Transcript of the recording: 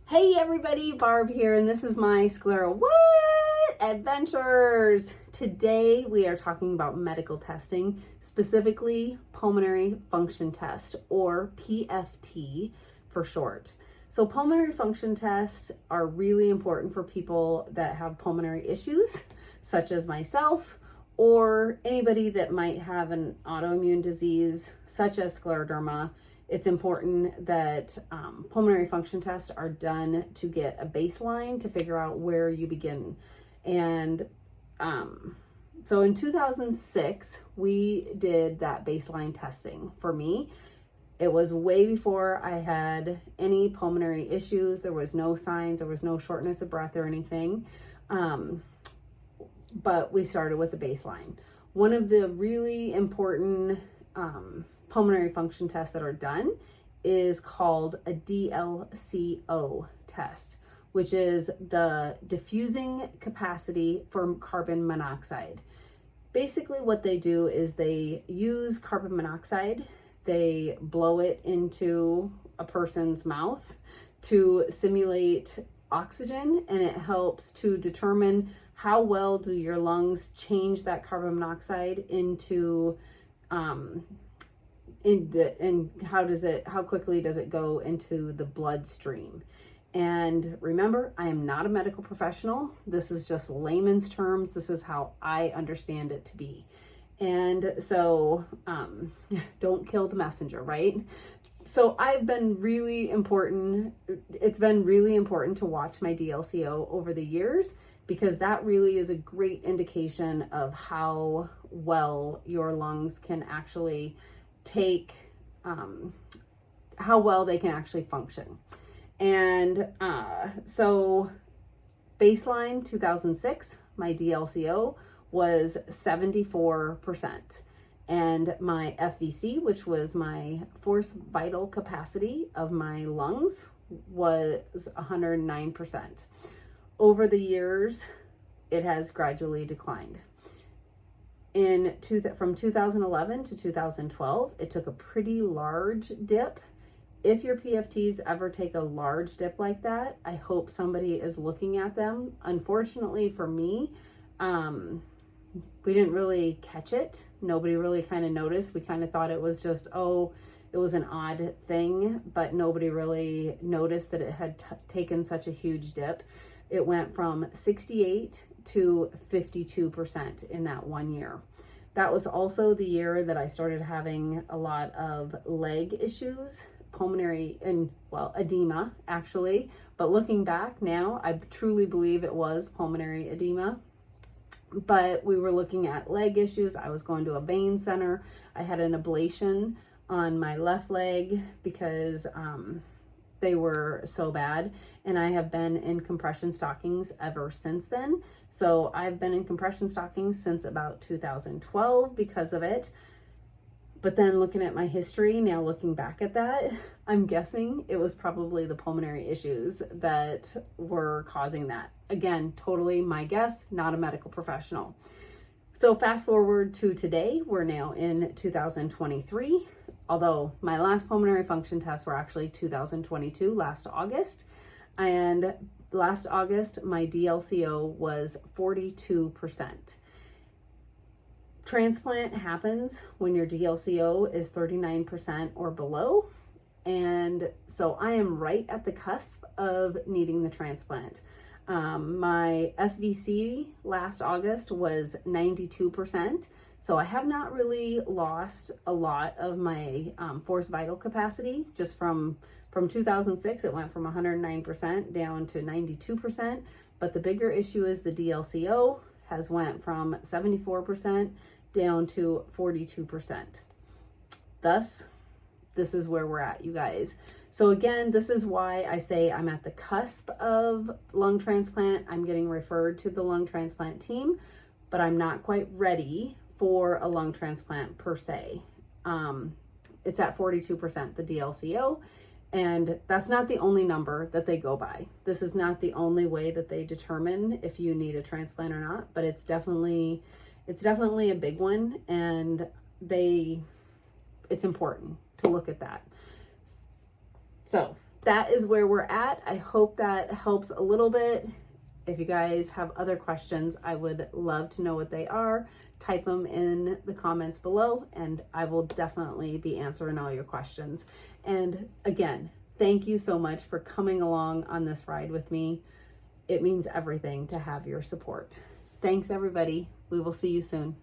Hey everybody, Barb here, and this is my Sclero-What adventures. Today we are talking about medical testing, specifically pulmonary function test, or PFT for short. So pulmonary function tests are really important for people that have pulmonary issues, such as myself, or anybody that might have an autoimmune disease, such as scleroderma. It's important that pulmonary function tests are done to get a baseline to figure out where you begin. And so in 2006, we did that baseline testing for me. It was way before I had any pulmonary issues. There was no signs, there was no shortness of breath or anything. But we started with a baseline. One of the really important pulmonary function tests that are done is called a DLCO test, which is the diffusing capacity for carbon monoxide. Basically what they do is they use carbon monoxide, they blow it into a person's mouth to simulate oxygen, and it helps to determine how well do your lungs change that carbon monoxide into how quickly does it go into the bloodstream. And remember, I am not a medical professional. This is just layman's terms. This is how I understand it to be. And so don't kill the messenger, right? So it's been really important to watch my DLCO over the years, because that really is a great indication of how well your lungs can actually take, how well they can actually function. And so baseline 2006, my DLCO was 74%. And my FVC, which was my forced vital capacity of my lungs, was 109%. Over the years, it has gradually declined. From 2011 to 2012, it took a pretty large dip. If your PFTs ever take a large dip like that, I hope somebody is looking at them. Unfortunately for me, we didn't really catch it. Nobody really kind of noticed. We kind of thought it was just, it was an odd thing, but nobody really noticed that it had taken such a huge dip. It went from 68 to 52% in that 1 year. That was also the year that I started having a lot of leg issues, pulmonary edema actually. But looking back now, I truly believe it was pulmonary edema. But we were looking at leg issues. I was going to a vein center. I had an ablation on my left leg because they were so bad, and I have been in compression stockings ever since then. So I've been in compression stockings since about 2012 because of it. But then looking at my history, now looking back at that, I'm guessing it was probably the pulmonary issues that were causing that. Again, totally my guess, not a medical professional. So fast forward to today, we're now in 2023. Although my last pulmonary function tests were actually 2022, last August. And last August, my DLCO was 42%. Transplant happens when your DLCO is 39% or below. And so I am right at the cusp of needing the transplant. My FVC last August was 92%. So I have not really lost a lot of my forced vital capacity. Just from 2006, it went from 109% down to 92%. But the bigger issue is the DLCO has went from 74% down to 42%. Thus, this is where we're at, you guys. So again, this is why I say I'm at the cusp of lung transplant. I'm getting referred to the lung transplant team, but I'm not quite ready for a lung transplant per se. It's at 42%, the DLCO, and that's not the only number that they go by. This is not the only way that they determine if you need a transplant or not, but it's definitely a big one, and it's important to look at that. So that is where we're at. I hope that helps a little bit. If you guys have other questions, I would love to know what they are. Type them in the comments below, and I will definitely be answering all your questions. And again, thank you so much for coming along on this ride with me. It means everything to have your support. Thanks, everybody. We will see you soon.